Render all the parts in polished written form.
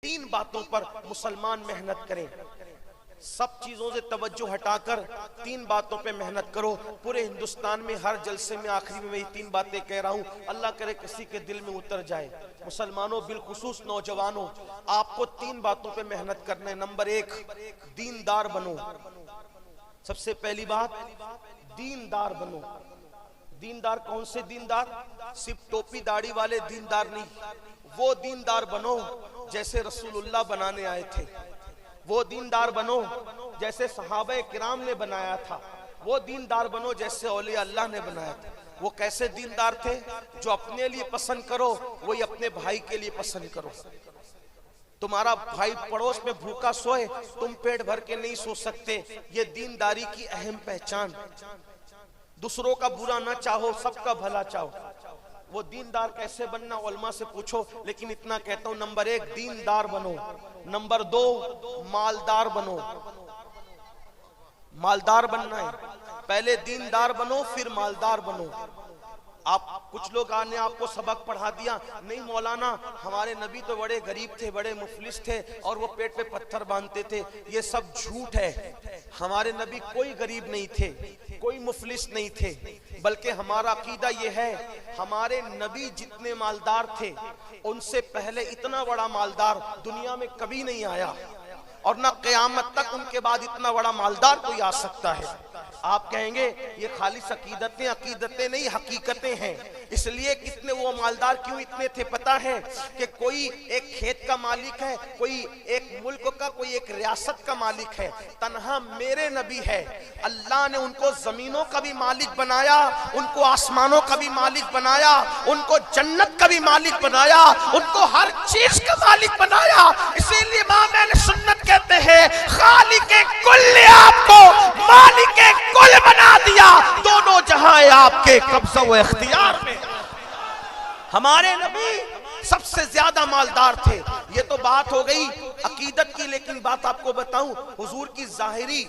तीन बातों पर मुसलमान मेहनत करें। सब चीजों से तवज्जो हटाकर तीन बातों पे मेहनत करो। पूरे हिंदुस्तान में हर जलसे में आखिरी में मैं तीन बातें कह रहा हूं, अल्लाह करे किसी के दिल में उतर जाए। मुसलमानों, बिलखुसूस नौजवानों, आपको तीन बातों पे मेहनत करना है। नंबर एक, दीनदार बनो। सबसे पहली बात, दीनदार बनो। दीनदार कौन से दीनदार? सिर्फ टोपी दाढ़ी वाले दीनदार नहीं, वो दीनदार बनो जैसे रसूलुल्लाह बनाने आए थे। वो दीनदार बनो जैसे सहाबा किराम ने बनाया था। वो दीनदार बनो जैसे औलिया अल्लाह ने बनाया था। वो कैसे दीनदार थे? जो अपने लिए पसंद करो वही अपने भाई के लिए पसंद करो। तुम्हारा भाई पड़ोस में भूखा सोए, तुम पेट भर के नहीं सो सकते। ये दीनदारी की अहम पहचान। दूसरों का बुरा ना चाहो, सबका भला चाहो। वो दीनदार कैसे बनना, उलमा से पूछो। लेकिन इतना कहता हूं, नंबर एक, दीनदार बनो। नंबर दो, मालदार बनो। मालदार बनना है, पहले दीनदार बनो फिर मालदार बनो। आप कुछ लोग आने आपको सबक पढ़ा दिया, नहीं मौलाना हमारे नबी तो बड़े गरीब थे, बड़े मुफलिस थे और वो पेट पे पत्थर बांधते थे। ये सब झूठ है। हमारे नबी कोई गरीब नहीं थे, कोई मुफलिस नहीं थे, बल्कि हमारा अकीदा ये है, हमारे नबी जितने मालदार थे उनसे पहले इतना बड़ा मालदार दुनिया में कभी नहीं आया और ना क़यामत तक उनके बाद इतना बड़ा मालदार कोई आ सकता है। आप कहेंगे ये खाली अकीदतें, अकीदतें नहीं हकीकतें हैं। इसलिए कितने वो मालदार क्यों इतने थे पता है? कि कोई एक खेत का मालिक है, कोई एक मुल्क का, कोई एक रियासत का मालिक है, तन्हा मेरे नबी है। अल्लाह ने उनको जमीनों का भी मालिक बनाया, उनको आसमानों का भी मालिक बनाया, उनको जन्नत का भी मालिक बनाया, उनको हर चीज का मालिक बनाया। इसीलिए इमाम अहले सुन्नत कहते हैं, खालिक कुल ने आपको मालिक कुल बना दिया। दोनों जहां आपके कब्जा व इख्तियार में। हमारे नबी सबसे ज्यादा मालदार थे। ये तो बात हो गई अकीदत की, लेकिन बात आपको बताऊं, हुजूर की जाहिरी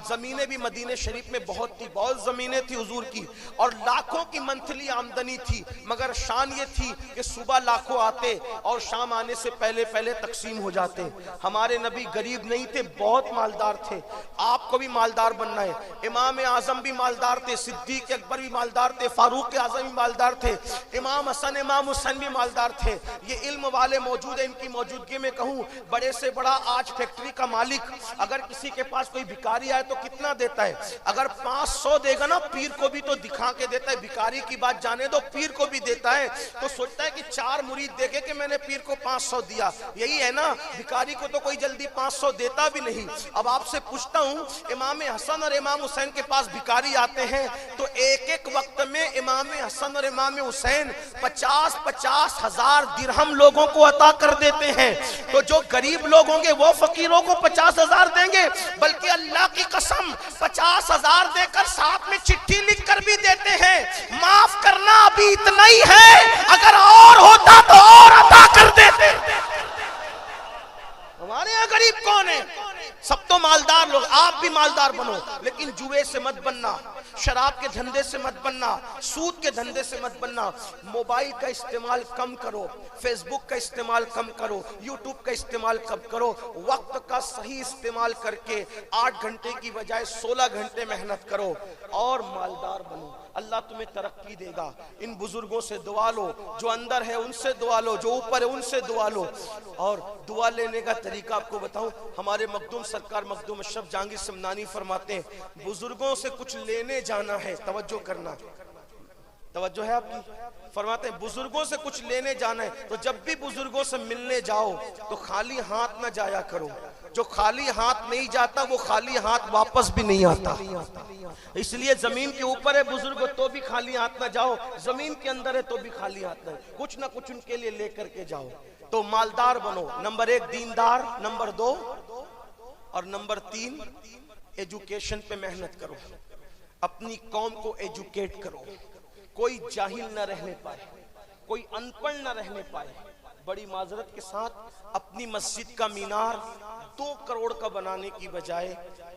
जमीनें भी मदीने शरीफ में बहुत थी, बहुत जमीनें थी हुजूर की, और लाखों की मंथली आमदनी थी। मगर शान ये थी कि सुबह लाखों आते और शाम आने से पहले पहले तकसीम हो जाते। हमारे नबी गरीब नहीं थे, बहुत मालदार थे। आपको भी मालदार बनना है। इमाम आजम भी मालदार थे, सिद्दीक अकबर भी मालदार थे, फारूक आजम भी मालदार थे, इमाम हसन इमाम हुसैन भी मालदार थे। ये इल्म वाले मौजूद है, इनकी मौजूदगी में कहूं, बड़े से बड़ा आज फैक्ट्री का मालिक अगर किसी के पास कोई भिखारी आए तो कितना देता है? अगर 500 देगा ना, पीर को भी तो दिखा के देता है। भिखारी की बात जाने दो, पीर को भी देता है। तो सोचता है कि 4 मुरीद देखे कि मैंने पीर को 500 दिया। यही है ना, भिखारी को तो कोई जल्दी 500 देता भी नहीं। अब आपसे पूछता हूं, इमाम हसन और इमाम हुसैन के पास भिखारी आते हैं तो एक एक वक्त में इमाम हसन और इमाम हुसैन 50-50 हजार दिरहम लोगों को अता कर देते हैं। तो जो गरीब लोग होंगे वो फकीरों को 50,000 देंगे, बल्कि अल्लाह की कसम 50,000 देकर साथ में चिट्ठी लिख कर भी देते हैं, माफ करना अभी इतना ही है, अगर और होता तो और अता कर देते। हमारे यहाँ गरीब कौन है? सब तो मालदार लोग। आप भी मालदार बनो, लेकिन जुए से मत बनना, शराब के धंधे से मत बनना, सूद के धंधे से मत बनना। मोबाइल का इस्तेमाल कम करो, फेसबुक का इस्तेमाल कम करो, यूट्यूब का इस्तेमाल कम करो। वक्त का सही इस्तेमाल करके 8 घंटे की बजाय 16 घंटे मेहनत करो और मालदार बनो। अल्लाह तुम्हें तरक्की देगा। इन बुजुर्गों से दुआ लो, जो अंदर है उनसे दुआ लो, जो ऊपर है उनसे दुआ लो। और दुआ लेने का तरीका आपको बताऊं, हमारे मखदूम सरकार मखदूम अशरफ जहांगीर समनानी फरमाते हैं, बुजुर्गों से कुछ लेने जाना है, तवज्जो करना, तवज्जो है आपकी। फरमाते हैं बुजुर्गों से कुछ लेने जाना है तो जब भी बुजुर्गों से मिलने जाओ तो खाली हाथ ना जाया करो। जो खाली हाथ नहीं जाता वो खाली हाथ वापस भी नहीं आता। इसलिए जमीन के ऊपर है बुजुर्ग तो भी खाली हाथ ना जाओ, जमीन के अंदर है तो भी खाली हाथ ना, कुछ ना कुछ उनके लिए लेकर के जाओ। तो मालदार बनो। नंबर 1 दीनदार, नंबर 2 और नंबर 3 एजुकेशन पे मेहनत करो। अपनी कौम को एजुकेट करो, कोई जाहिल न रहने पाए, कोई अनपढ़ न रहने पाए। बड़ी माजरत के साथ अपनी मस्जिद का मीनार 2 करोड़ का बनाने की बजाय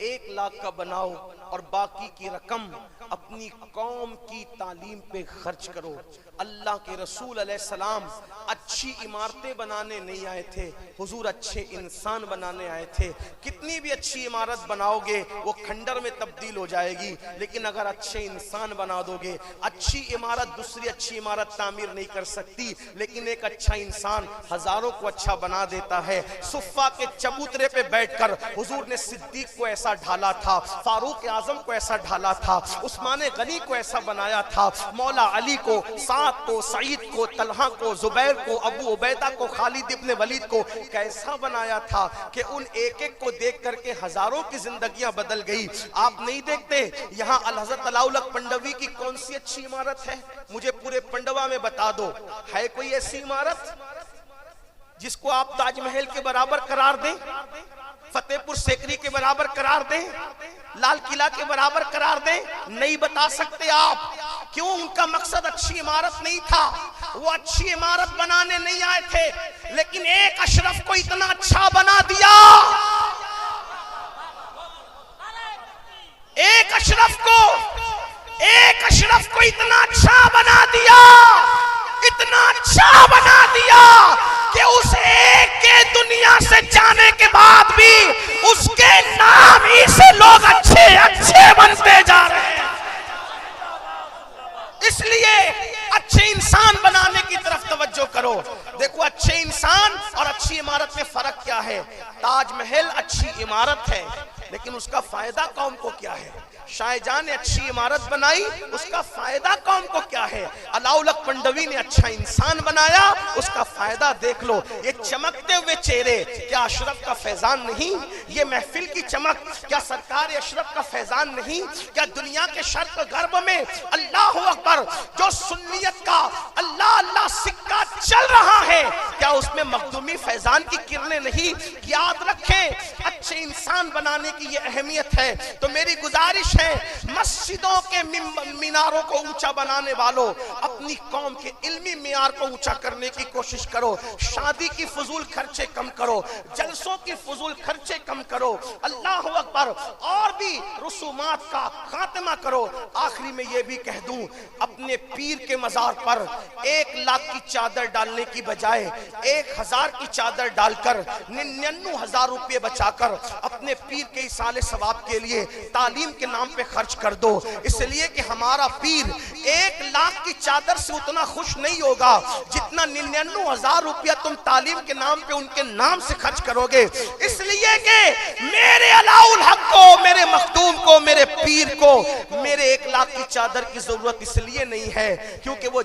1 लाख का बनाओ और बाकी की रकम अपनी कौम की तालीम पे खर्च करो। अल्लाह के रसूल अलैहिस्सलाम अच्छी इमारतें बनाने नहीं आए थे, हुजूर अच्छे इंसान बनाने आए थे। कितनी भी अच्छी इमारत बनाओगे वो खंडर में तब्दील हो जाएगी, लेकिन अगर अच्छे इंसान बना दोगे, अच्छी इमारत दूसरी अच्छी इमारत तामीर नहीं कर सकती, लेकिन एक अच्छा इंसान हजारों को अच्छा बना देता है। सुफ़ा के चबूतरे पे बैठकर हुजूर ने सिद्दीक को ऐसा ढाला था, फारूक आजम को ऐसा ढाला था, उस्मान गनी को ऐसा बनाया था, मौला अली को, साद को, सईद को, तलहा को, जुबैर को, अबू उबैदा को, खालिद इब्ने वलीद को कैसा बनाया था कि उन एक एक को देख करके हजारों की जिंदगियां बदल गई। आप नहीं देखते यहाँ अल हज़रत अलाउल पंडवी की कौन सी अच्छी इमारत है? मुझे पूरे पंडवा में बता दो, है कोई ऐसी इमारत जिसको आप ताजमहल के बराबर करार दें, फतेहपुर सीकरी के बराबर करार दें, लाल किला के बराबर करार दें? नहीं बता सकते आप। क्यों? उनका मकसद अच्छी इमारत नहीं था, वो अच्छी इमारत बनाने नहीं आए थे, लेकिन एक अशरफ को इतना अच्छा बना दिया, एक अशरफ को इतना अच्छा बना दिया, इतना अच्छा बना दिया कि उस एक के दुनिया से जाने के बाद भी उसके नाम ही से लोग अच्छे अच्छे बनते जा रहे हैं। इसलिए अच्छे इंसान बनाने की तरफ तवज्जो करो। देखो अच्छे इंसान और अच्छी इमारत में फर्क क्या है? ताजमहल अच्छी इमारत है, लेकिन उसका फायदा कौम को क्या है? शाहजहां ने अच्छी इमारत बनाई, उसका फायदा कौम को क्या है? अलाउल पंडवी ने अच्छा इंसान बनाया, उसका फायदा देख लो। ये चमकते हुए चेहरे क्या अशरफ का फैजान नहीं? ये महफिल की चमक क्या सरकार अशरफ का फैजान नहीं? क्या दुनिया के शर्क गर्भ में अल्लाह अकबर जो सुन्नियत का अल्लाह अल्लाह सिक्का चल रहा है, क्या उसमें मखदूमी फैजान की किरणें नहीं? याद रखें, अच्छे इंसान बनाने की ये अहमियत है। तो मेरी गुजारिश है, मस्जिदों के मीनारों को ऊंचा बनाने वालों, अपनी कौम के इल्मी मियार को ऊंचा करने की कोशिश करो। शादी की फजूल खर्चे कम करो, जलसों की फजूल खर्चे कम करो, अल्लाह अकबर, और भी रसूमात का खात्मा करो। आखिरी में ये भी कह दूं, अपने पीर के मजार पर 1 लाख की चादर डालने की बजाय 1000 की चादर डालकर 99,000 रुपये बचाकर अपने पीर के इसाले सवाब के लिए तालीम के नाम पे खर्च कर दो। इसलिए कि हमारा पीर 1 लाख की चादर से उतना खुश नहीं होगा जितना 99,000 रुपया तुम तालीम के नाम पे उनके नाम से खर्च करोगे। इसलिए कि मेरे अलाउल हक को, मेरे मखदूम को, मेरे पीर को मेरे 1 लाख की चादर की जरूरत इसलिए नहीं है क्योंकि वो